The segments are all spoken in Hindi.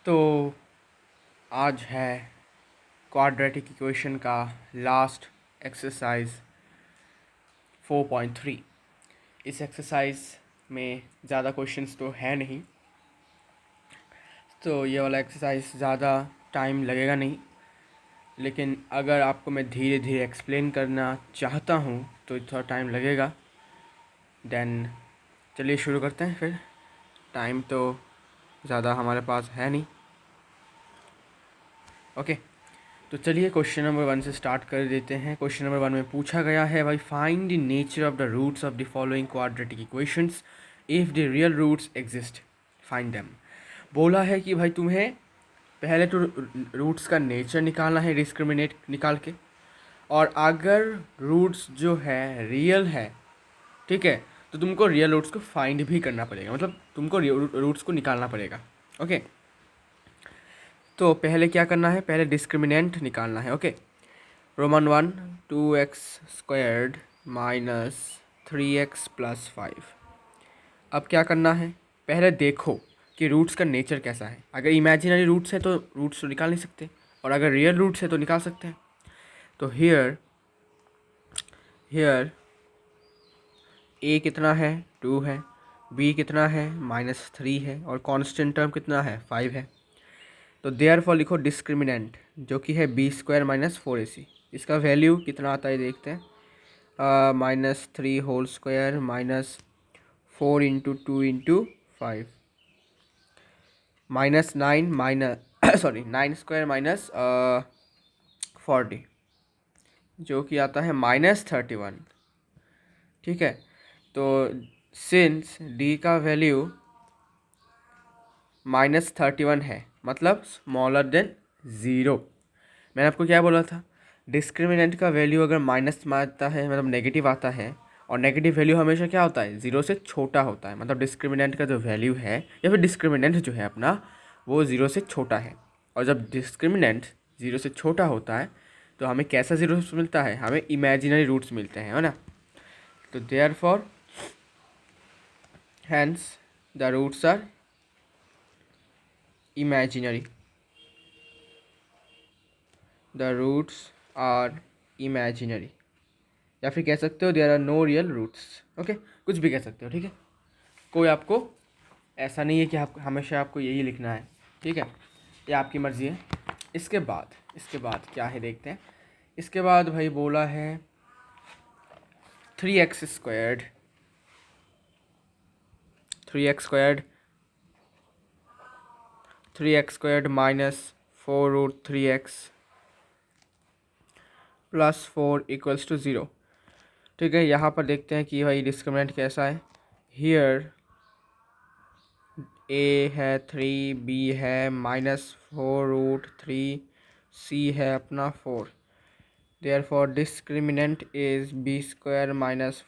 तो आज है क्वाड्रेटिक इक्वेशन का लास्ट एक्सरसाइज 4.3। इस एक्सरसाइज में ज़्यादा क्वेश्चंस तो है नहीं, तो ये वाला एक्सरसाइज ज़्यादा टाइम लगेगा नहीं, लेकिन अगर आपको मैं धीरे धीरे एक्सप्लेन करना चाहता हूँ तो थोड़ा टाइम लगेगा। देन चलिए शुरू करते हैं फिर। टाइम तो ज़्यादा हमारे पास है नहीं। ओके, तो चलिए क्वेश्चन नंबर 1 से स्टार्ट कर देते हैं। क्वेश्चन नंबर 1 में पूछा गया है भाई, find the nature of the roots of the following quadratic equations if the real roots exist, find them. बोला है कि भाई तुम्हें पहले तो रूट्स का नेचर निकालना है, डिस्क्रिमिनेट निकाल के, और अगर रूट्स जो है रियल है, ठीक है, तो तुमको रियल रूट्स को फाइंड भी करना पड़ेगा, मतलब तुमको रूट्स को निकालना पड़ेगा। ओके, तो पहले क्या करना है, पहले डिस्क्रिमिनेंट निकालना है। Okay, Roman 1 2x² minus 3x+5। अब क्या करना है, पहले देखो कि रूट्स का नेचर कैसा है। अगर इमेजिनरी रूट्स है तो रूट्स तो निकाल नहीं सकते, और अगर रियल रूट्स है तो निकाल सकते हैं। तो हियर a कितना है, 2 है, b कितना है, -3 है, और कांस्टेंट टर्म कितना है, 5 है। तो देयरफॉर लिखो डिस्क्रिमिनेंट, जो कि है b² - 4ac। इसका वैल्यू कितना आता है देखते हैं। -3² -4 × 2 × 5 -9 9² -40, जो कि आता है -31। ठीक है, तो सिंस d का वैल्यू -31 है, मतलब स्मॉलर देन 0। मैंने आपको क्या बोला था, डिस्क्रिमिनेंट का वैल्यू अगर माइनस में आता है, मतलब नेगेटिव आता है, और नेगेटिव वैल्यू हमेशा क्या होता है, 0 से छोटा होता है। मतलब डिस्क्रिमिनेंट का जो वैल्यू है, या फिर डिस्क्रिमिनेंट जो है अपना, वो 0 से छोटा है। और जब डिस्क्रिमिनेंट 0 से छोटा होता है तो हमें कैसा जीरो मिलता है, हमें इमेजिनरी रूट्स मिलते हैं, है ना। तो therefore hence the roots are imaginary, the roots are imaginary, या फिर कह सकते हो there are no real roots. Okay, कुछ भी कह सकते हो, ठीक है। कोई आपको ऐसा नहीं है कि आप हमेशा आपको यही लिखना है, ठीक है, ये आपकी मर्ज़ी है। इसके बाद क्या है देखते हैं। इसके बाद भाई बोला है 3x² 3x² -4√3x + 4 = 0। ठीक है, यहाँ पर देखते हैं कि भाई डिस्क्रिमिनेंट कैसा है। हियर a है 3, b है -4√3, c है अपना 4। Therefore discriminant is b² -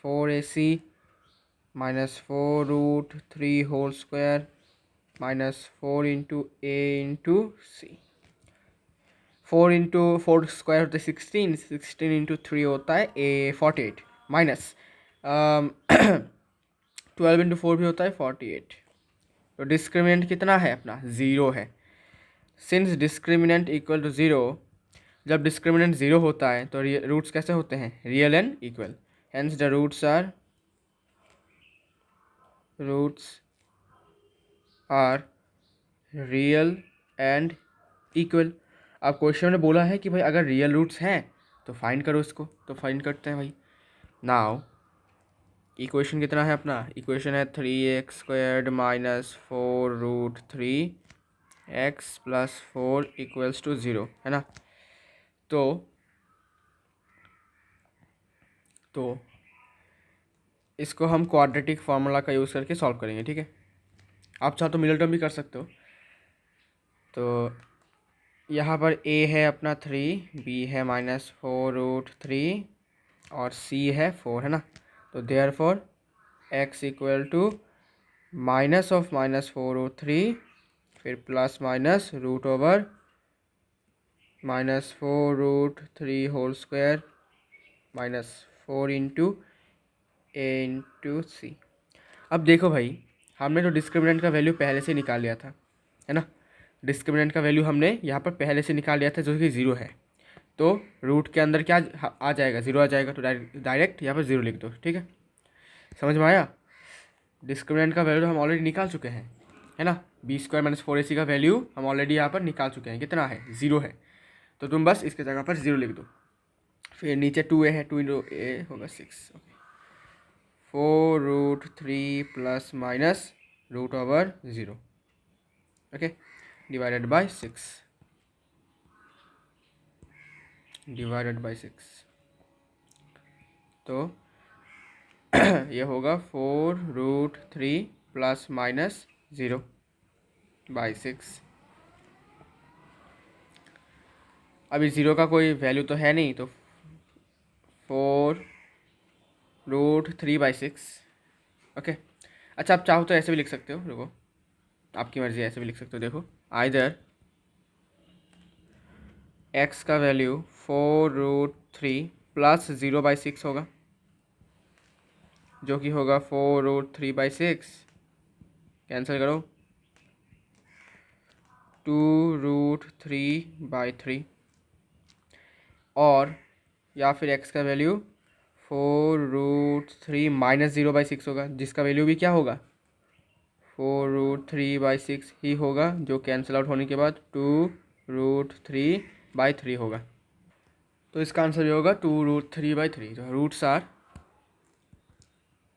4ac -4√3² -4 × a × c। 4 × 4 square होता है 16, 16 × 3 होता है 48, माइनस 12 × 4 भी होता है 48। तो डिस्क्रिमिनेंट कितना है अपना, 0 है। सिंस डिस्क्रिमिनेंट इक्वल टू 0, जब डिस्क्रिमिनेंट 0 होता है तो रूट्स कैसे होते हैं, real and equal. Hence the roots are real and equal. अब क्वेश्चन ने बोला है कि भाई अगर रियल रूट्स हैं तो फाइंड करो इसको, तो फाइंड करते हैं भाई। नाउ इक्वेशन कितना है अपना, इक्वेशन है 3x² - 4√3x + 4 = 0, है ना। तो इसको हम क्वाड्रेटिक फार्मूला का यूज़ करके सॉल्व करेंगे, ठीक है। आप चाहो तो मिडल टर्म भी कर सकते हो। तो यहाँ पर a है अपना 3, b है -4√3 और c है 4, है ना। तो देयरफॉर x = -(-4√3) फिर प्लस माइनस √/(-4√3² -4 × a × c। अब देखो भाई, हमने तो डिस्क्रिमिनेंट का वैल्यू पहले से निकाल लिया था, है ना। डिस्क्रिमिनेंट का वैल्यू हमने यहाँ पर पहले से निकाल लिया था जो कि 0 है, तो रूट के अंदर क्या आ जाएगा, 0 आ जाएगा, तो डायरेक्ट यहाँ पर 0 लिख दो। ठीक है, समझ में आया। डिस्क्रिमिनेंट का वैल्यू हम ऑलरेडी निकाल चुके हैं, है ना। b² - 4ac का वैल्यू हम ऑलरेडी यहाँ पर निकाल चुके हैं, कितना है, 0 है, तो तुम बस इसके जगह पर 0 लिख दो। फिर नीचे 2a है, 2 × a होगा 6, okay. 4√3 plus minus √0, okay, divided by 6, तो ये होगा 4√3 प्लस माइनस 0/6। अभी 0 का कोई वैल्यू तो है नहीं, तो 4√3/6, ओके। अच्छा, आप चाहो तो ऐसे भी लिख सकते हो, रुको, आपकी मर्ज़ी, ऐसे भी लिख सकते हो। देखो, आइदर x का वैल्यू 4√3 प्लस 0/6 होगा, जो कि होगा 4√3/6, कैंसिल करो, 2√3/3, और या फिर x का वैल्यू 4√3 माइनस 0/6 होगा, जिसका वैल्यू भी क्या होगा, 4√3/6 ही होगा, जो कैंसिल आउट होने के बाद 2√3/3 होगा। तो इसका आंसर ये होगा 2√3/3। जो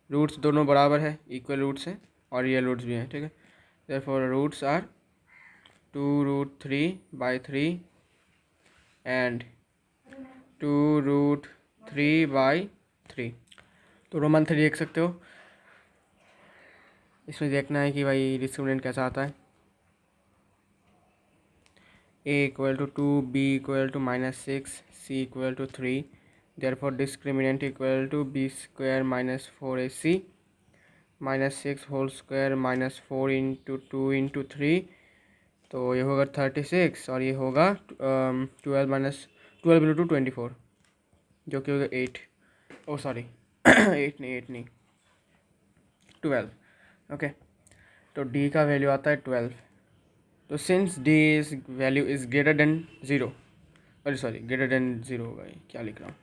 रूट्स दोनों बराबर है, इक्वल रूट्स हैं और रियल रूट्स भी हैं, ठीक है। Therefore roots are 2√3/3 and 2√3/3। तो रोमन 3 देख सकते हो, इसमें देखना है कि भाई डिस्क्रिमिनेंट कैसा आता है। a = 2, b = -6, c = 3, therefore discriminant equal to b² - 4ac -6 whole square -4 × 2 × 3, तो ये होगा 36, और ये होगा 12 × 2 24, जो कि होगा 8, ओ सॉरी 8 नहीं 12, ओके। तो d का वैल्यू आता है 12। तो since d is value is greater than 0, अरे सॉरी ग्रेटर देन 0 होगा, ये क्या लिख रहा हूँ।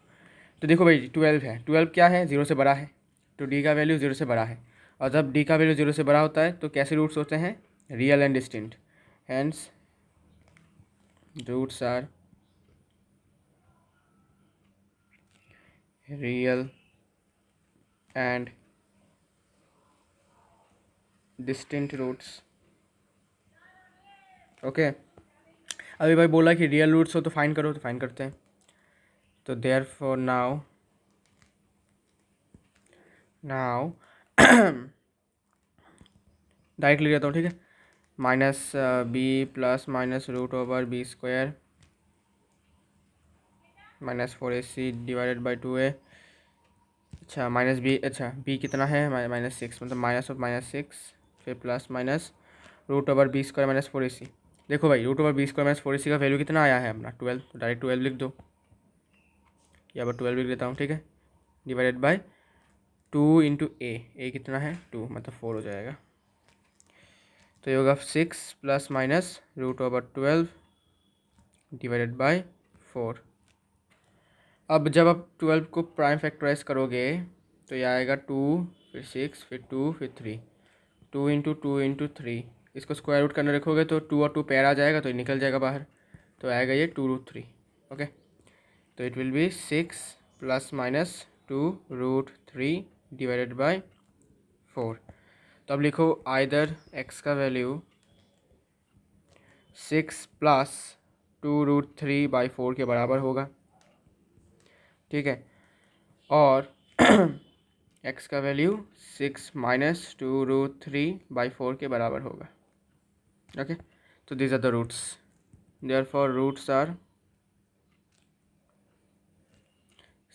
तो देखो भाई 12 है, 12 क्या है, 0 से बड़ा है, तो d का वैल्यू 0 से बड़ा है, और जब d का वैल्यू 0 से बड़ा होता है तो कैसे रूट्स होते हैं, real and distinct, hence roots are real and distinct roots, okay. अभी भाई बोला कि रियल रूट्स हो तो फाइंड करो, तो फाइंड करते हैं। तो देयरफॉर नाउ डायरेक्ट ले लेता हूँ, ठीक है। -b plus minus √b² -4ac divided by 2a, अच्छा -b, अच्छा b कितना है, -6, मतलब -6, फिर प्लस माइनस √b² -4ac। देखो भाई √b² -4ac का वैल्यू कितना आया है अपना 12, तो डायरेक्ट 12 लिख दो, यहाँ पर 12 लिख देता हूँ, ठीक है, डिवाइडेड बाई 2 × a कितना है 2, मतलब 4 हो जाएगा। तो ये होगा 6 प्लस माइनस √12 डिवाइडेड बाई 4। अब जब आप 12 को प्राइम फैक्टराइज करोगे तो ये आएगा 2, फिर 6, फिर 2, फिर 3, 2 × 2 × 3, इसको स्क्वायर रूट करने रखोगे तो 2 और 2 पेयर आ जाएगा, तो ये निकल जाएगा बाहर, तो आएगा ये 2√3, ओके। तो it will B 6 plus minus 2√3 divided by 4। तो अब लिखो आइदर x का वैल्यू 6 प्लस 2√3/4 के बराबर होगा, ठीक है, और x का वैल्यू 6 माइनस 2√3/4 के बराबर होगा, ओके। तो these are the roots, therefore roots are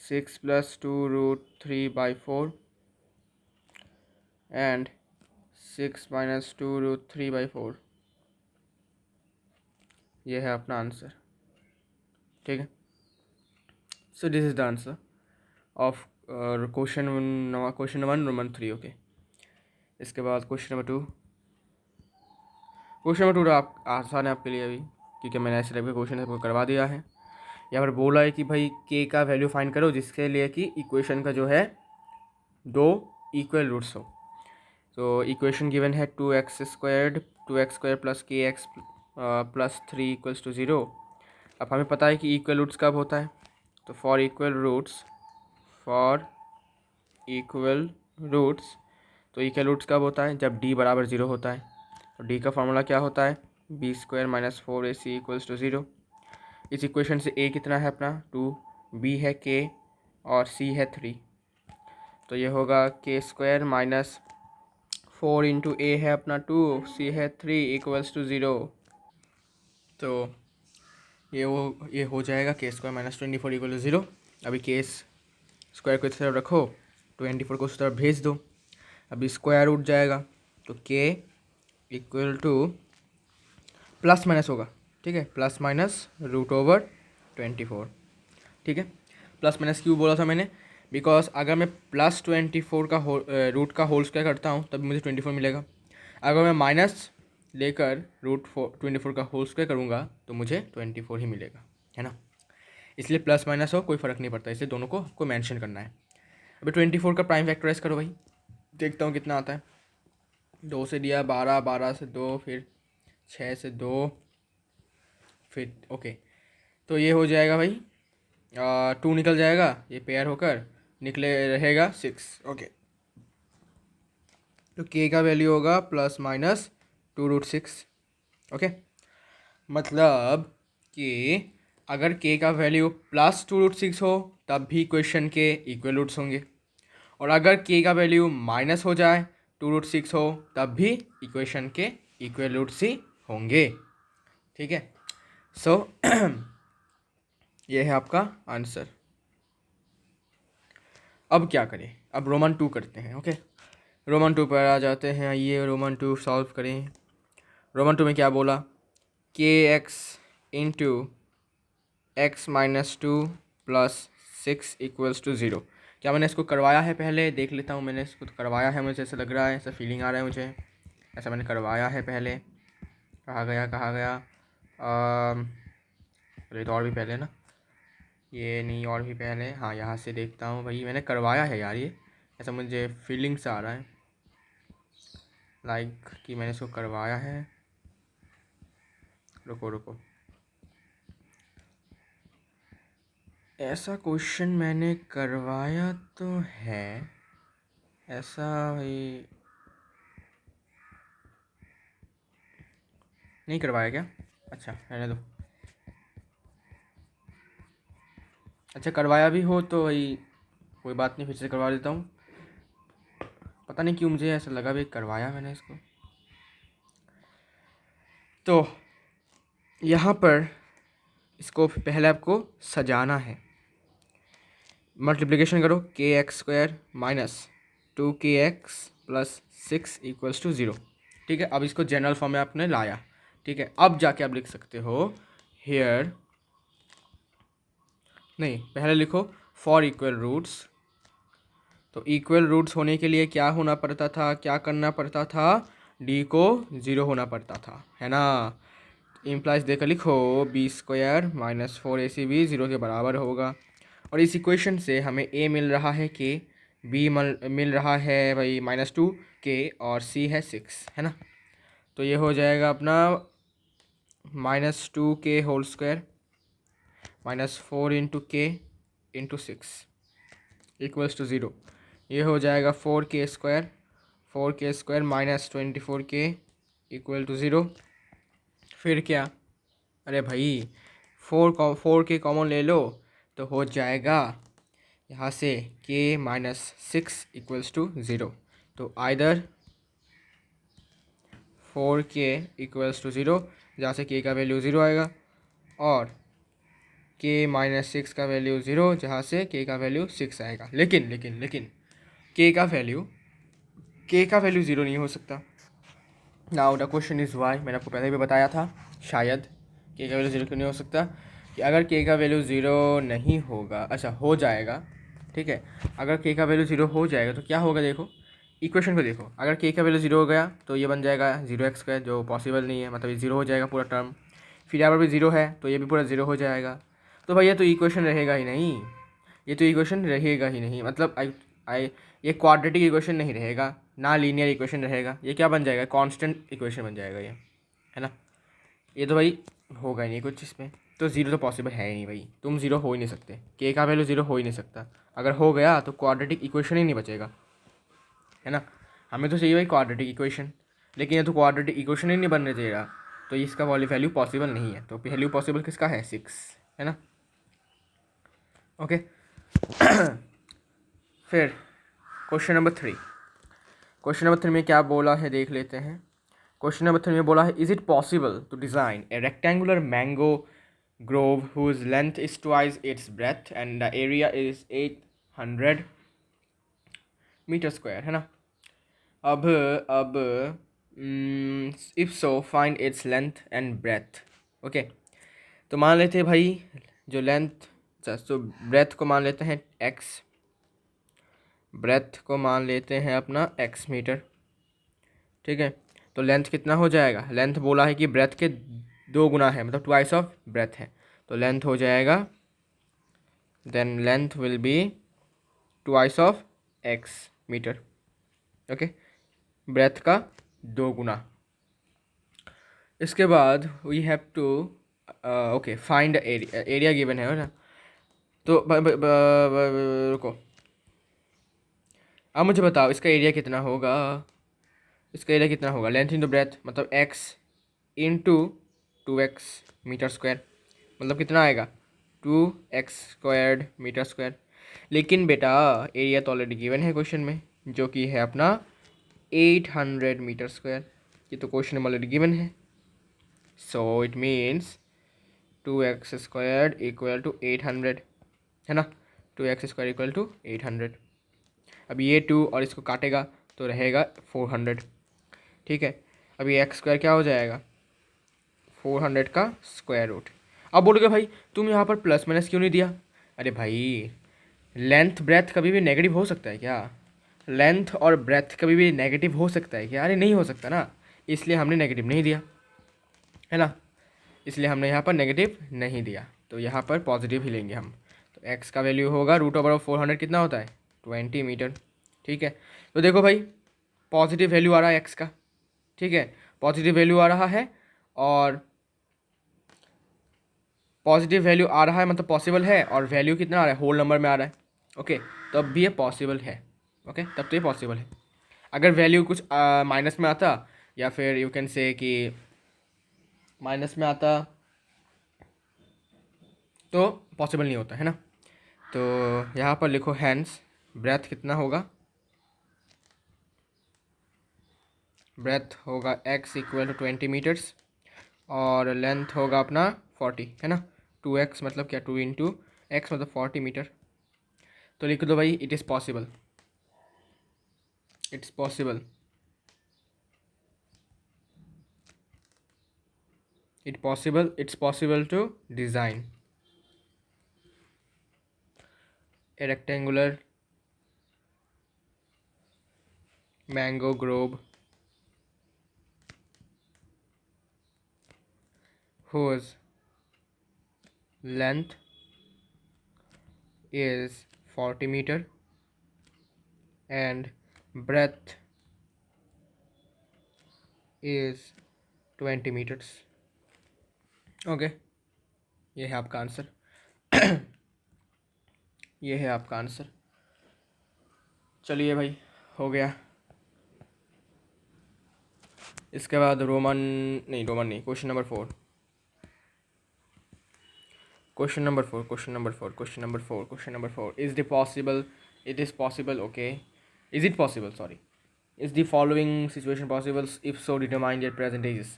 6 plus 2√3/4 and 6 minus 2√3/4, ये है अपना आंसर, ठीक है। So this is the answer of question number 1 roman 3, okay. इसके बाद क्वेश्चन नंबर 2, क्वेश्चन नंबर 2 आप आसान है आपके लिए अभी, क्योंकि मैंने ऐसे टाइप के क्वेश्चन आपको करवा दिया है। यहाँ पर बोला है कि भाई के का वैल्यू फाइंड करो जिसके लिए कि इक्वेशन का जो है दो इक्वल रूट्स हो। तो इक्वेशन गिवन है 2x² प्लस के एक्स प्लस 3 इक्वल्स टू 0। अब हमें पता है कि इक्वल रूट्स कब होता है, तो फॉर इक्वल रूट्स तो इक्वल रूट्स कब होता है, जब d बराबर 0 होता है। तो d का फार्मूला क्या होता है, b² minus 4ac equals to 0। इस इक्वेशन से a कितना है अपना 2, b है k और c है 3। तो ये होगा k² माइनस 4 इंटू ए है अपना 2, सी है 3 इक्वल्स टू 0। तो ये हो जाएगा k² माइनस 24 इक्वल टू 0। अभी k² को इस तरफ रखो, 24 को उस तरफ भेज दो, अभी स्क्वायर उठ जाएगा। तो k equal two plus minus होगा, ठीक है, प्लस माइनस √24। ठीक है, प्लस माइनस क्यों बोला था मैंने, बिकॉज अगर मैं प्लस 24 का रूट का होल स्क्वायर करता हूँ तभी मुझे 24 मिलेगा। अगर मैं माइनस लेकर √24 का होल स्क्वायर करूँगा तो मुझे 24 ही मिलेगा, है ना। इसलिए प्लस माइनस हो कोई फ़र्क नहीं पड़ता, इसलिए दोनों को आपको मेंशन करना है। अभी 24 का प्राइम फैक्टराइज करो भाई, देखता हूँ कितना आता है। 2 से दिया 12, 12 से 2, फिर 6 से 2, फिर ओके। तो ये हो जाएगा भाई 2 निकल जाएगा, ये पेयर होकर निकले रहेगा 6। ओके, तो k का वैल्यू होगा प्लस माइनस 2√6। ओके, मतलब कि अगर k का वैल्यू प्लस 2√6 हो तब भी इक्वेशन के इक्वल रूट्स होंगे, और अगर k का वैल्यू माइनस हो जाए 2√6 हो तब भी इक्वेशन के इक्वल रूट्स ही होंगे। ठीक है, सो ये है आपका आंसर। अब क्या करें, अब रोमन 2 करते हैं। ओके, रोमन 2 पर आ जाते हैं, आइए रोमन 2 सॉल्व करें। रोमन 2 में क्या बोला, के x into x minus 2 plus 6 equals to 0। क्या मैंने इसको करवाया है, पहले देख लेता हूँ। मैंने इसको करवाया है, मुझे ऐसा लग रहा है, ऐसा फीलिंग आ रहा है मुझे, ऐसा मैंने करवाया है पहले। कहाँ गया अरे तो और भी पहले ना, ये नहीं और भी पहले, हाँ यहाँ से देखता हूँ भाई, मैंने करवाया है यार ये, ऐसा मुझे फीलिंग से आ रहा है लाइक कि मैंने इसको करवाया है। रुको, ऐसा क्वेश्चन मैंने करवाया तो है, ऐसा भाई नहीं करवाया क्या, अच्छा रहने दो। अच्छा करवाया भी हो तो भाई कोई बात नहीं, फिर से करवा देता हूँ। पता नहीं क्यों मुझे ऐसा लगा भाई करवाया मैंने इसको। तो यहाँ पर इसको पहले आपको सजाना है। मल्टीप्लिकेशन करो, k² minus 2kx plus 6 equals to 0। ठीक है, अब इसको जनरल फॉर्म में आपने लाया। ठीक है, अब जाके आप लिख सकते हो हेयर, नहीं पहले लिखो फॉर इक्वल रूट्स। तो इक्वल रूट्स होने के लिए क्या होना पड़ता था, क्या करना पड़ता था, d को 0 होना पड़ता था, है ना। इम्प्लाइज देकर लिखो b² माइनस 4ac भी 0 के बराबर होगा। और इस इक्वेशन से हमें a मिल रहा है k, b मिल रहा है भाई -2k और c है 6, है ना। तो ये हो जाएगा अपना -2k whole square minus 4 into k into 6 equals to 0। ये हो जाएगा 4k² minus 24k equal to 0। फिर क्या, अरे भाई 4k कॉमन ले लो तो हो जाएगा यहाँ से k माइनस 6 इक्वल्स टू 0। तो आइदर 4k इक्वल्स टू 0, जहाँ से k का वैल्यू 0 आएगा, और k माइनस 6 का वैल्यू 0, जहाँ से k का वैल्यू 6 आएगा। लेकिन k का वैल्यू 0 नहीं हो सकता। Now the question is why, मैंने आपको पहले भी बताया था शायद k का वैल्यू 0 क्यों नहीं हो सकता, कि अगर k का वैल्यू 0 नहीं होगा, अच्छा हो जाएगा, ठीक है, अगर k का वैल्यू 0 हो जाएगा तो क्या होगा, देखो इक्वेशन को देखो, अगर के का वैल्यू 0 हो गया तो ये बन जाएगा 0x², जो पॉसिबल नहीं है, मतलब ये 0 हो जाएगा पूरा टर्म। फिर यहाँ पर भी 0 है तो ये भी पूरा 0 हो जाएगा। तो भैया तो इक्वेशन रहेगा ही नहीं, ये तो इक्वेशन रहेगा ही नहीं, मतलब आई ये क्वाड्रेटिक इक्वेशन नहीं रहेगा, ना लीनियर इक्वेशन रहेगा, ये क्या बन जाएगा, कांस्टेंट इक्वेशन बन जाएगा ये, है ना। ये तो भाई होगा ही नहीं कुछ इसमें, तो ज़ीरो तो पॉसिबल है ही नहीं भाई, तुम ज़ीरो हो ही नहीं सकते, के का वैल्यू 0 हो ही नहीं सकता। अगर हो गया तो क्वाड्रेटिक इक्वेशन ही नहीं बचेगा, है ना। हमें तो चाहिए भाई क्वाड्रेटिक इक्वेशन, लेकिन ये तो क्वाड्रेटिक इक्वेशन ही नहीं बनने चाहिए, तो इसका वैल्यू पॉसिबल नहीं है। तो वैल्यू पॉसिबल किसका है, 6, है ना। ओके फिर क्वेश्चन नंबर 3, क्वेश्चन नंबर 3 में क्या बोला है देख लेते हैं। क्वेश्चन नंबर 3 में बोला है, is it possible to design a rectangular mango grove whose length is twice its breadth and the area is 800 metre square, है ना। अब if so find its length and breadth. Okay, तो मान लेते हैं भाई जो लेंथ, तो ब्रेथ को मान लेते हैं x, ब्रेथ को मान लेते हैं अपना x मीटर, ठीक है। तो लेंथ कितना हो जाएगा, लेंथ बोला है कि ब्रेथ के 2 गुना है, मतलब ट्वाइस ऑफ ब्रेथ है, तो लेंथ हो जाएगा, then length will be twice of x metre. Okay, breadth का 2 गुना। इसके बाद we have to okay find area, area given है ना। तो रुको, अब मुझे बताओ इसका एरिया कितना होगा, इसका एरिया कितना होगा, लेंथ इंटू ब्रेथ, मतलब x into 2x metre square, मतलब कितना आएगा 2x² मीटर स्क्वायर। लेकिन बेटा एरिया तो ऑलरेडी गिवन है क्वेश्चन में, जो कि है अपना 800 मीटर स्क्वायर, ये तो क्वेश्चन में ऑलरेडी गिवन है। So it means 2x² equal to 800, है ना, 2x² इक्वल टू 800। अब ये 2 और इसको काटेगा तो रहेगा 400, ठीक है। अब ये x² क्या हो जाएगा, 400 का स्क्वायर रूट। अब बोलोगे भाई तुम यहाँ पर प्लस माइनस क्यों नहीं दिया, अरे भाई लेंथ ब्रेथ कभी भी नेगेटिव हो सकता है क्या, लेंथ और ब्रेथ कभी भी नेगेटिव हो सकता है क्या, अरे नहीं हो सकता ना, इसलिए हमने नेगेटिव नहीं दिया, है ना, इसलिए हमने यहाँ पर नेगेटिव नहीं दिया, तो यहाँ पर पॉजिटिव ही लेंगे हम। तो x का वैल्यू होगा √400, कितना होता है 20 मीटर, ठीक है। तो देखो भाई पॉजिटिव वैल्यू आ रहा है x का, ठीक है, पॉजिटिव वैल्यू आ रहा है, और पॉजिटिव वैल्यू आ रहा है मतलब पॉसिबल है, और वैल्यू कितना आ रहा है, होल नंबर में आ रहा है। ओके, तब भी ये पॉसिबल है, ओके, तब तो ये पॉसिबल है। अगर वैल्यू कुछ माइनस में आता, या फिर यू कैन से कि माइनस में आता, तो पॉसिबल नहीं होता, है ना। तो यहाँ पर लिखो हैंड्स, ब्रेथ कितना होगा, ब्रेथ होगा x इक्वल टू 20 मीटर्स, और लेंथ होगा अपना 40, है ना। 2x मतलब क्या, 2 इंटू x मतलब 40 मीटर। तो लिख दो भाई, it is possible, it's possible, it's possible to design a rectangular mango grove whose length is 40 meter and breadth is 20 meters। Okay, ये है आपका आंसर ये है आपका आंसर। चलिए भाई हो गया। इसके बाद रोमन नहीं, question number 4, question number 4, question number 4, question number 4, question number 4, is the possible, it is possible, okay, is it possible, sorry, is the following situation possible, if so determine their present ages।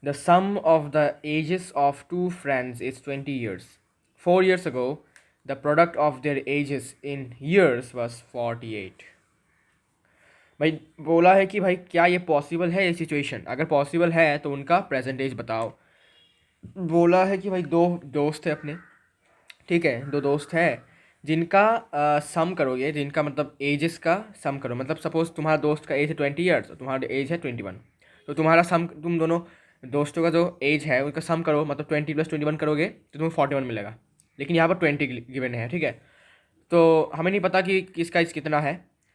The sum of the ages of two friends is 20 years। 4 years ago the product of their ages in years was 48। भाई बोला है कि भाई क्या ये पॉसिबल है ये सिचुएशन, अगर पॉसिबल है तो उनका प्रेजेंट एज बताओ। बोला है कि भाई दो दोस्त है अपने, ठीक है, दो दोस्त है जिनका सम करोगे, जिनका मतलब एजेस का सम करो, मतलब सपोज तुम्हारा दोस्त का एज है 20 ईयर्स और तुम्हारा एज है 21, तो तुम्हारा सम, तुम दोनों दोस्तों का जो एज है उनका सम करो, मतलब 20 + 21 करोगे तो तुम्हें 41 मिलेगा, लेकिन यहाँ पर 20 गिवन है, ठीक है। तो हमें नहीं पता कि किसका एज कितना है,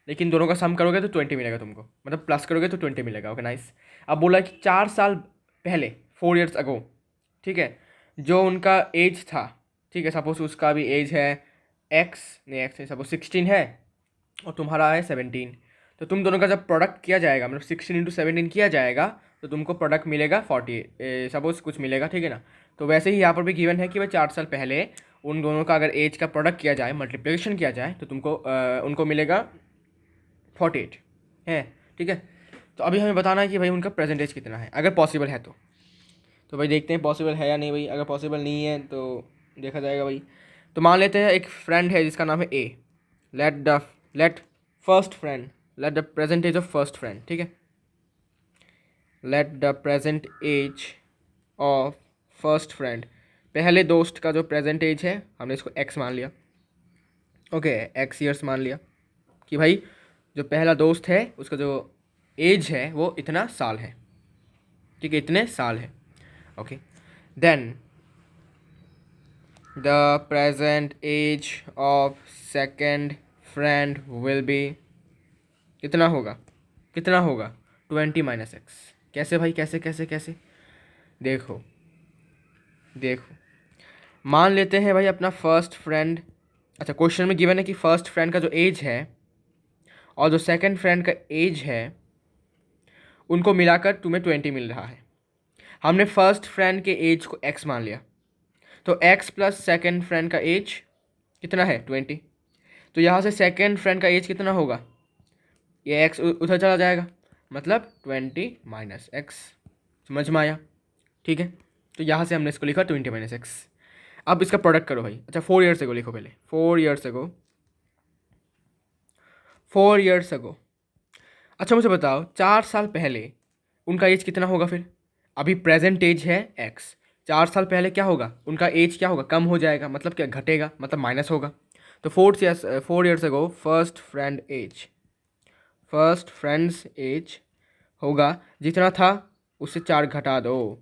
लेकिन दोनों का सम करोगे तो 20 मिलेगा तुमको, मतलब प्लस करोगे तो 20 मिलेगा। Okay nice. अब बोला कि 4 साल पहले, 4 ईयर्स अगो, ठीक है, जो उनका एज था, ठीक है, सपोज उसका भी एज है एक्स, नहीं एक्स नहीं, सपोज 16 है और तुम्हारा है 17, तो तुम दोनों का जब प्रोडक्ट किया जाएगा, मतलब 16 × 17 किया जाएगा, तो तुमको प्रोडक्ट मिलेगा 40, सपोज कुछ मिलेगा, ठीक है ना। तो वैसे ही यहाँ पर भी गिवन है कि भाई 4 साल पहले उन दोनों का अगर एज का प्रोडक्ट किया जाए, मल्टीप्लिकेशन किया जाए, तो तुमको उनको मिलेगा 48 है, ठीक है। तो अभी हमें बताना है कि भाई उनका प्रेजेंट एज कितना है, अगर पॉसिबल है तो भाई देखते हैं पॉसिबल है या नहीं भाई। अगर पॉसिबल नहीं है तो देखा जाएगा भाई। तो मान लेते हैं एक फ्रेंड है जिसका नाम है A. Let first friend, let the present age of first friend, ठीक है, let the present age of first friend, पहले दोस्त का जो प्रेजेंट एज है हमने इसको एक्स मान लिया। ओके, एक्स ईयर्स मान लिया कि भाई जो पहला दोस्त है उसका जो एज है वो इतना साल है, ठीक है, इतने साल है। Okay, then the present age of second friend will be, कितना होगा, कितना होगा 20 - x। कैसे भाई, कैसे कैसे कैसे, देखो देखो, मान लेते हैं भाई अपना फर्स्ट फ्रेंड, अच्छा क्वेश्चन में गिवन है कि फर्स्ट फ्रेंड का जो एज है और जो सेकंड फ्रेंड का एज है उनको मिलाकर तुम्हें 20 मिल रहा है। हमने फर्स्ट फ्रेंड के एज को x मान लिया, तो x प्लस सेकंड फ्रेंड का एज कितना है 20। तो यहाँ से सेकंड फ्रेंड का एज कितना होगा, ये x उधर चला जाएगा, मतलब 20 - x। समझ में आया, ठीक है। तो यहाँ से हमने इसको लिखा 20 - x। अब इसका प्रोडक्ट करो भाई। अच्छा 4 ईयर्स अगो लिखो पहले, 4 ईयर्स अगो, 4 ईयर्स अगो। अच्छा मुझे बताओ 4 साल पहले उनका एज कितना होगा फिर। अभी प्रेजेंट एज है x, 4 साल पहले क्या होगा, उनका एज क्या होगा, कम हो जाएगा, मतलब क्या घटेगा, मतलब माइनस होगा। तो 4 years ago first friend's age होगा जितना था उससे 4 घटा दो,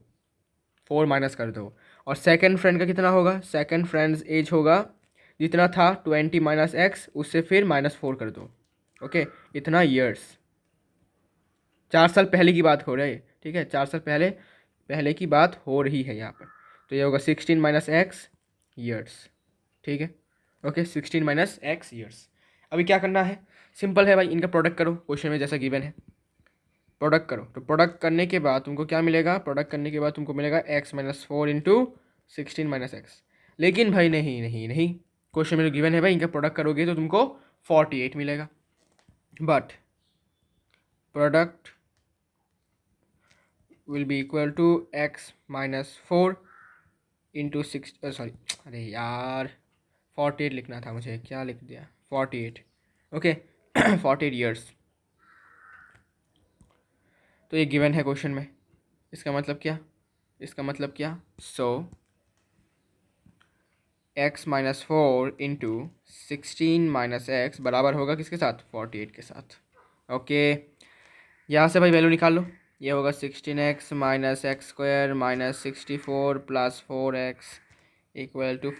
4 माइनस कर दो। और सेकंड फ्रेंड का कितना होगा, सेकंड फ्रेंड्स एज होगा जितना था 20 - x, उससे फिर -4 कर दो। ओके, इतना ईयर्स, 4 साल पहले की बात हो रही है, ठीक है, 4 साल पहले पहले की बात हो रही है यहाँ पर। तो ये होगा 16 - x ईयर्स, ठीक है। Okay, 16 - x years. अभी क्या करना है, सिंपल है भाई, इनका प्रोडक्ट करो, क्वेश्चन में जैसा गिवन है प्रोडक्ट करो। तो प्रोडक्ट करने के बाद तुमको क्या मिलेगा, प्रोडक्ट करने के बाद तुमको मिलेगा x - 4 × 16 - x। लेकिन भाई नहीं नहीं नहीं, क्वेश्चन में जो गिवन है भाई इनका प्रोडक्ट करोगे तो तुमको 48 मिलेगा, but product will be equal to x - 4 × 6, sorry, अरे यार 48 लिखना था मुझे, क्या लिख दिया 48। Okay 48 years. तो ये गिवन है क्वेश्चन में, इसका मतलब क्या, इसका मतलब क्या, सो x - 4 × 16 - x बराबर होगा किसके साथ, 48 के साथ। ओके, यहाँ से भाई वैल्यू निकाल लो, ये होगा 16x - x² - 64 + 4x =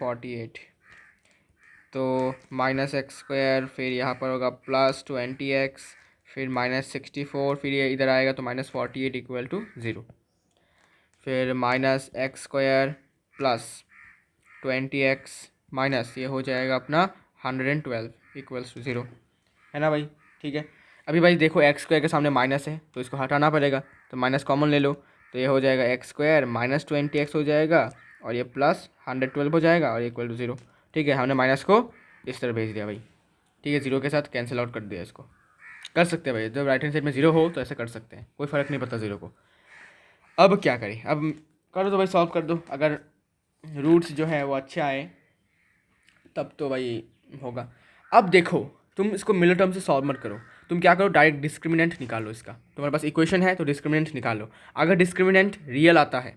48। तो -x², फिर यहाँ पर होगा +20x, फिर -64, फिर ये इधर आएगा तो -48 = 0। फिर -x² + 20x माइनस ये हो जाएगा अपना 112 = 0, है ना भाई, ठीक है। अभी भाई देखो x² के सामने माइनस है तो इसको हटाना पड़ेगा, तो माइनस कॉमन ले लो, तो ये हो जाएगा x² - 20x हो जाएगा और ये +112 हो जाएगा और = 0, ठीक है। हमने माइनस को इस तरह भेज दिया भाई, ठीक है, 0 के साथ कैंसिल आउट कर दिया। इसको कर सकते हैं भाई, जब राइट हैंड साइड में 0 हो तो ऐसे कर सकते हैं, कोई फ़र्क नहीं पड़ता 0 को। अब क्या करें, अब कर दो भाई, सॉल्व कर दो, अगर रूट्स जो है वो अच्छे आए तब तो भाई होगा। अब देखो तुम इसको मिलर टर्म से सॉल्व मत करो, तुम क्या करो, डायरेक्ट डिस्क्रिमिनेंट निकालो इसका। तुम्हारे पास इक्वेशन है तो डिस्क्रिमिनेंट निकालो। अगर डिस्क्रिमिनेंट रियल आता है,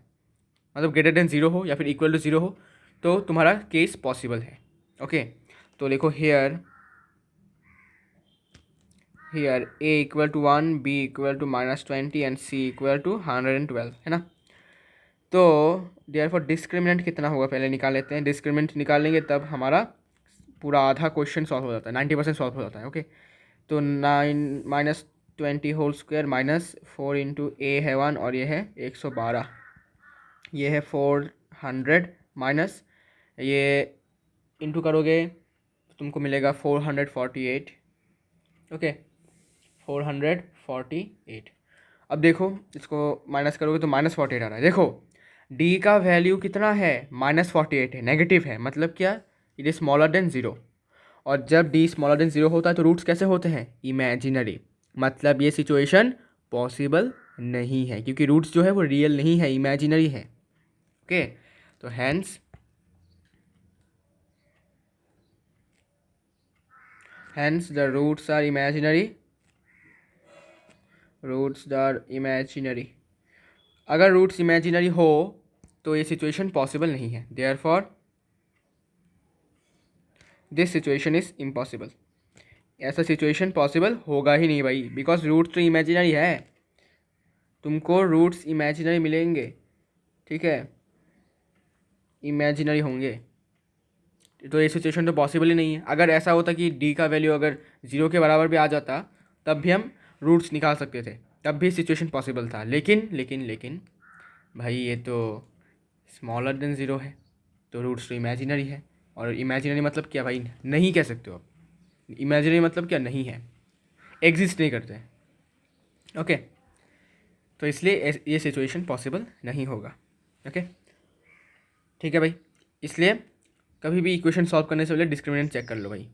मतलब >0 हो या फिर =0 हो, तो तुम्हारा केस पॉसिबल है। ओके, तो लिखो here a equal to 1, b equal to -20 and c equal to 112, है ना। तो देयरफॉर डिस्क्रिमिनेंट कितना होगा पहले निकाल लेते हैं। डिस्क्रिमिनेंट निकालेंगे तब हमारा पूरा आधा क्वेश्चन सॉल्व हो जाता है, 90% सॉल्व हो जाता है। ओके, तो 9 -20 होल स्क्वायर -4 इंटू ए है 1 और ये है 112, ये है 400 माइनस ये इंटू करोगे तो तुमको मिलेगा 448। ओके, 448। अब देखो इसको माइनस करोगे तो -48 आ रहा है। देखो डी का वैल्यू कितना है, -48 है, नेगेटिव है, मतलब क्या, it is smaller than zero. और जब डी स्मॉलर देन ज़ीरो होता है तो रूट्स कैसे होते हैं, इमेजिनरी। मतलब ये सिचुएशन पॉसिबल नहीं है क्योंकि रूट्स जो है वो रियल नहीं है, इमेजिनरी है। ओके, तो hence the roots are imaginary, roots are imaginary. अगर रूट्स इमेजिनरी हो तो ये सिचुएशन पॉसिबल नहीं है, therefore this situation is impossible. ऐसा सिचुएशन पॉसिबल होगा ही नहीं भाई, बिकॉज रूट्स तो इमेजिनरी है, तुमको रूट्स इमेजिनरी मिलेंगे, ठीक है, इमेजिनरी होंगे, तो ये सिचुएशन तो पॉसिबल ही नहीं है। अगर ऐसा होता कि डी का वैल्यू अगर ज़ीरो के बराबर भी आ जाता तब भी हम रूट्स निकाल सकते थे, तब भी सिचुएशन पॉसिबल था। लेकिन लेकिन लेकिन भाई ये तो स्मॉलर देन ज़ीरो है, तो रूट्स तो इमेजिनरी है। और इमेजिनरी मतलब क्या भाई, नहीं कह सकते हो आप। इमेजिनरी मतलब क्या, नहीं है, एग्जिस्ट नहीं करते। ओके, तो इसलिए ये सिचुएशन पॉसिबल नहीं होगा। ओके, ठीक है भाई। इसलिए कभी भी इक्वेशन सॉल्व करने से पहले डिस्क्रिमिनेंट चेक कर लो भाई।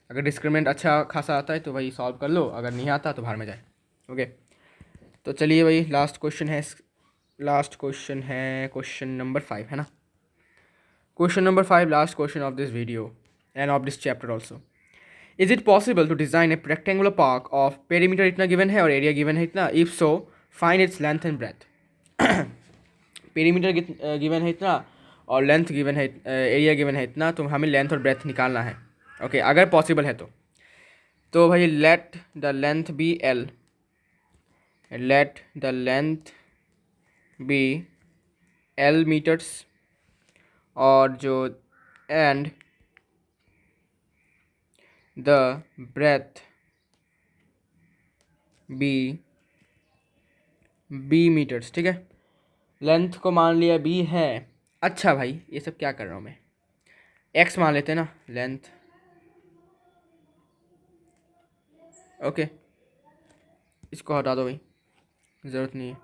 अगर डिस्क्रिमिनेंट अच्छा खासा आता है तो भाई सॉल्व कर लो, अगर नहीं आता तो बाहर में जाए। ओके, तो चलिए भाई लास्ट क्वेश्चन है क्वेश्चन नंबर 5, है ना। Question number 5, last question of this video end of this chapter also. Is it possible to design a rectangular park of perimeter इतना गिवन है और एरिया गिवन है इतना, if so find its length and breadth. Perimeter given है इतना और लेंथ गिवन है, एरिया गिवन है इतना, तो हमें लेंथ और ब्रेथ निकालना है। ओके, अगर पॉसिबल है तो भाई let the length be L, let the length be L metres और जो and the breadth be metres, ठीक है। लेंथ को मान लिया बी है। अच्छा भाई ये सब क्या कर रहा हूँ मैं, एक्स मान लेते हैं ना लेंथ। ओके, इसको हटा दो भाई, ज़रूरत नहीं है।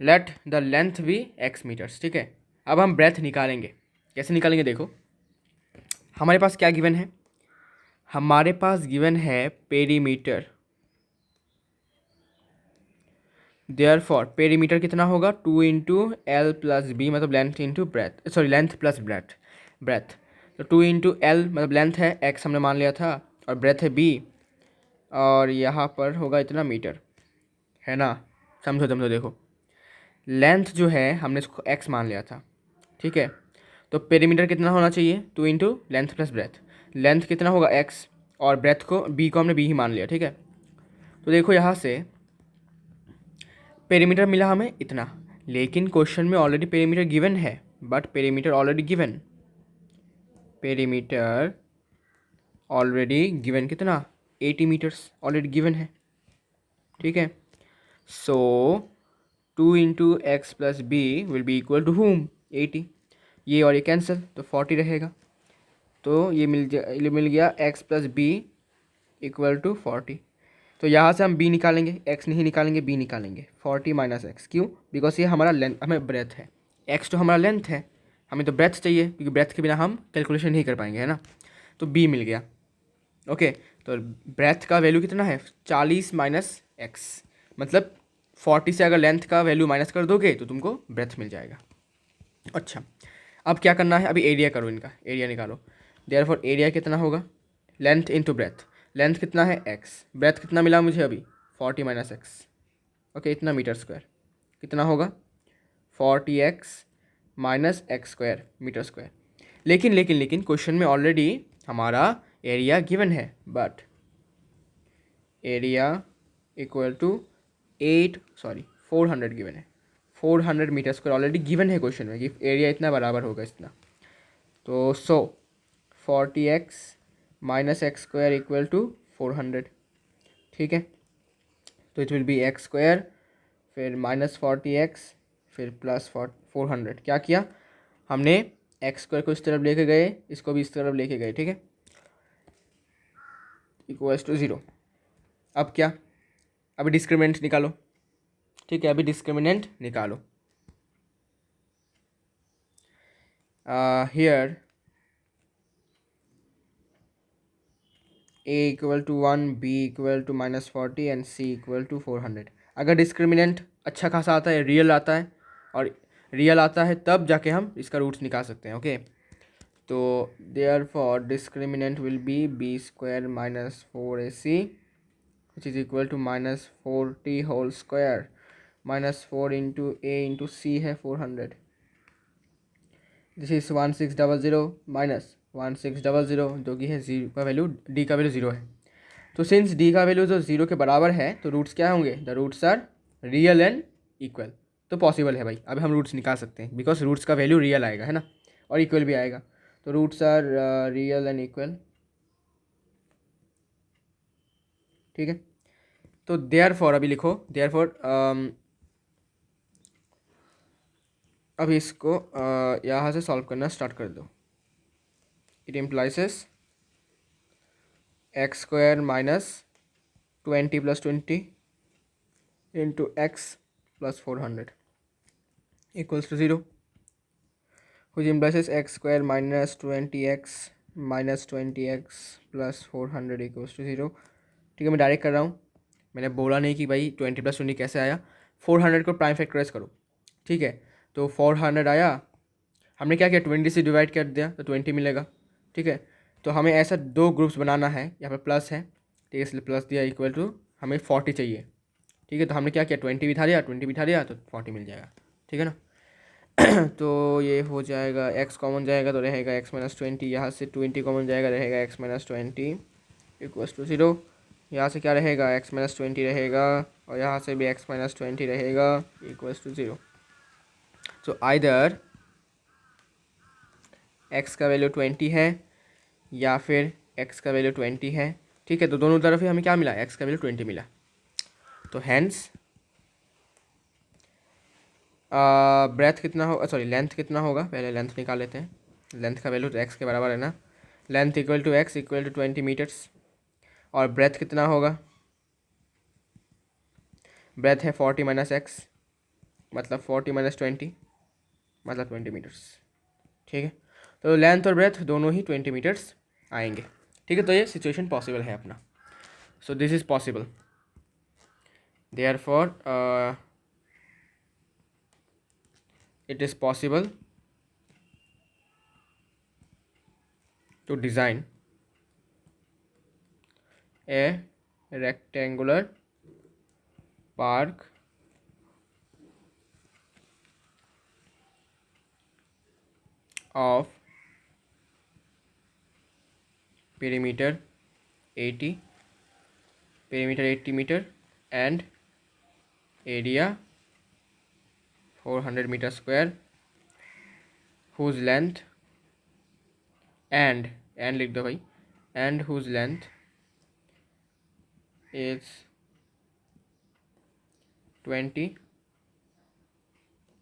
Let the length be x metres, ठीक है। अब हम ब्रेथ निकालेंगे, कैसे निकालेंगे देखो। हमारे पास क्या गिवन है, हमारे पास गिवन है पेरीमीटर, देयरफॉर पेरीमीटर कितना होगा, 2 इंटू एल प्लस बी, मतलब length into breath, sorry length plus breadth. तो 2 इंटू एल मतलब लेंथ है, एक्स हमने मान लिया था, और ब्रेथ है बी, और यहाँ पर होगा इतना मीटर, है ना। समझो देखो, लेंथ जो है हमने इसको एक्स मान लिया था, ठीक है। तो पेरीमीटर कितना होना चाहिए, 2 into length plus breadth. Length कितना होगा एक्स, और ब्रेथ को बी को हमने बी ही मान लिया, ठीक है। तो देखो यहाँ से पेरीमीटर मिला हमें इतना, लेकिन क्वेश्चन में ऑलरेडी पेरीमीटर गिवन है, बट पेरीमीटर ऑलरेडी गिवन कितना, 80 मीटर्स ऑलरेडी गिवन है, ठीक है। So 2 into x plus b will be equal to home 80, ये और ये कैंसिल तो 40 रहेगा। तो ये मिल गया x plus b equal to 40। तो यहाँ से हम बी निकालेंगे, एक्स नहीं निकालेंगे, बी निकालेंगे। 40 माइनस एक्स, क्यों, बिकॉज ये हमारा लेंथ, हमें ब्रेथ है, एक्स तो हमारा लेंथ है, हमें तो ब्रेथ चाहिए क्योंकि ब्रेथ के बिना हम कैलकुलेशन नहीं कर पाएंगे, है ना। तो बी मिल गया। ओके, तो ब्रेथ का वैल्यू कितना है, 40 माइनस एक्स, मतलब 40 से अगर लेंथ का वैल्यू माइनस कर दोगे तो तुमको ब्रेथ मिल जाएगा। अच्छा, अब क्या करना है, अभी एरिया करो, इनका एरिया निकालो। देयरफॉर एरिया कितना होगा, लेंथ इंटू ब्रेथ। लेंथ कितना है एक्स, ब्रेथ कितना मिला मुझे अभी, 40 माइनस एक्स, ओके, इतना मीटर स्क्वायर, कितना होगा 40x minus x square metre square. लेकिन क्वेश्चन में ऑलरेडी हमारा एरिया गिवन है, but area equal to 400 given है, 400 मीटर स्क्वायर ऑलरेडी गिवन है क्वेश्चन में कि एरिया इतना बराबर होगा इतना। तो 40x minus x square equal to 400, ठीक है। तो it will be x square फिर माइनस 40x फिर प्लस 400। क्या किया हमने, एक्स स्क्वायर को इस तरफ लेके गए, इसको भी इस तरफ लेके गए, ठीक है, इक्वल्स टू 0। अब क्या, अभी डिस्क्रिमिनेंट निकालो, ठीक है, अभी डिस्क्रिमिनेंट निकालो। Here a equal to 1, b equal to minus 40 and c equal to 400। अगर डिस्क्रिमिनेंट अच्छा खासा आता है, रियल आता है, और रियल आता है तब जाके हम इसका रूट्स निकाल सकते हैं, ओके। तो there for discriminant will be b square minus 4ac which is equal to minus 40 whole square minus 4 into a into c है 400। दिस इज 1600 माइनस 1600 जो कि है जी का वैल्यू, डी का वैल्यू 0 है। तो सिंस डी का वैल्यू जो 0 के बराबर है तो रूट्स क्या होंगे, the roots are real and equal. तो पॉसिबल है भाई, अब हम रूट्स निकाल सकते हैं बिकॉज रूट्स का वैल्यू रियल आएगा, है ना, और इक्वल भी आएगा। तो roots are real and equal, ठीक है। तो देयर फॉर अभी लिखो, देयर फॉर अभी इसको यहाँ से सॉल्व करना स्टार्ट कर दो। It implies x square minus 20 plus 20 into x plus 400 equals to 0, which implies x square minus 20x minus 20x plus 400 equals to 0। ठीक है, मैं डायरेक्ट कर रहा हूँ, मैंने बोला नहीं कि भाई 20 प्लस 20 कैसे आया। 400 को प्राइम फैक्टराइज करो, ठीक है। तो 400 आया, हमने क्या किया, 20 से डिवाइड कर दिया तो 20 मिलेगा, ठीक है। तो हमें ऐसा दो ग्रुप्स बनाना है, यहाँ पर प्लस है, ठीक है, इसलिए प्लस दिया, इक्वल टू हमें 40 चाहिए, ठीक है। तो हमने क्या किया, 20 बिठा दिया, 20 बिठा दिया तो 40 मिल जाएगा, ठीक है ना। तो ये हो जाएगा, x कॉमन जाएगा तो रहेगा x माइनस 20, यहाँ से 20 कॉमन जाएगा रहेगा x माइनस 20 इक्वल्स टू 0। यहाँ से क्या रहेगा, x माइनस 20 रहेगा, और यहाँ से भी x माइनस 20 रहेगा equals to 0। So either x का वैल्यू 20 है या फिर x का वैल्यू 20 है, ठीक है। तो दोनों तरफ ही हमें क्या मिला, x का वैल्यू 20 मिला। तो हैंस ब्रेथ कितना होगा, सॉरी लेंथ कितना होगा, पहले लेंथ निकाल लेते हैं। लेंथ का वैल्यू तो एक्स के बराबर है ना, length equal to x equal to 20 metres. और ब्रेथ कितना होगा, ब्रेथ है 40 माइनस एक्स, मतलब 40 माइनस 20 मतलब 20 मीटर्स, ठीक है। तो लेंथ और ब्रेथ दोनों ही 20 मीटर्स आएंगे, ठीक है। तो ये सिचुएशन पॉसिबल है अपना। So this is possible, therefore it is possible to design a rectangular park of perimeter 80 meter and area 400 meter square, whose length and लिख दो भाई, and whose length is 20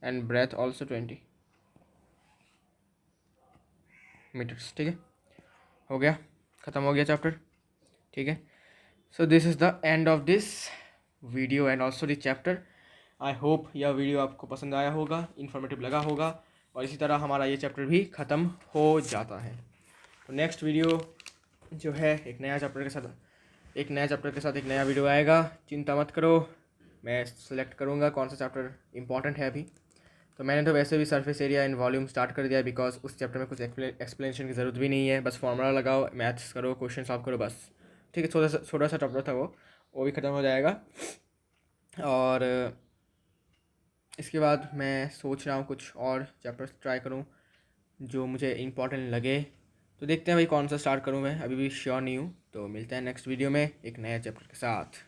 and breadth also 20 metres, ठीक है। हो गया, ख़त्म हो गया चैप्टर, ठीक है। So this is the end of this video and also this chapter. I hope यह वीडियो आपको पसंद आया होगा, इन्फॉर्मेटिव लगा होगा, और इसी तरह हमारा ये चैप्टर भी ख़त्म हो जाता है। तो नेक्स्ट वीडियो जो है एक नया चैप्टर के साथ एक नया वीडियो आएगा। चिंता मत करो, मैं सेलेक्ट करूँगा कौन सा चैप्टर इंपॉर्टेंट है अभी। तो मैंने तो वैसे भी surface area in volume start कर दिया, बिकॉज उस चैप्टर में कुछ एक्सप्लेनेशन की ज़रूरत भी नहीं है, बस फॉर्मूला लगाओ, मैथ्स करो, क्वेश्चन सॉल्व करो, बस, ठीक है। छोटा सा चैप्टर था वो भी ख़त्म हो जाएगा। और इसके बाद मैं सोच रहा हूँ कुछ और चैप्टर्स ट्राई करूँ, जो मुझे इंपॉर्टेंट लगे। तो देखते हैं भाई कौन सा स्टार्ट करूँ, मैं अभी भी श्योर नहीं हूँ। तो मिलते हैं नेक्स्ट वीडियो में एक नया चैप्टर के साथ।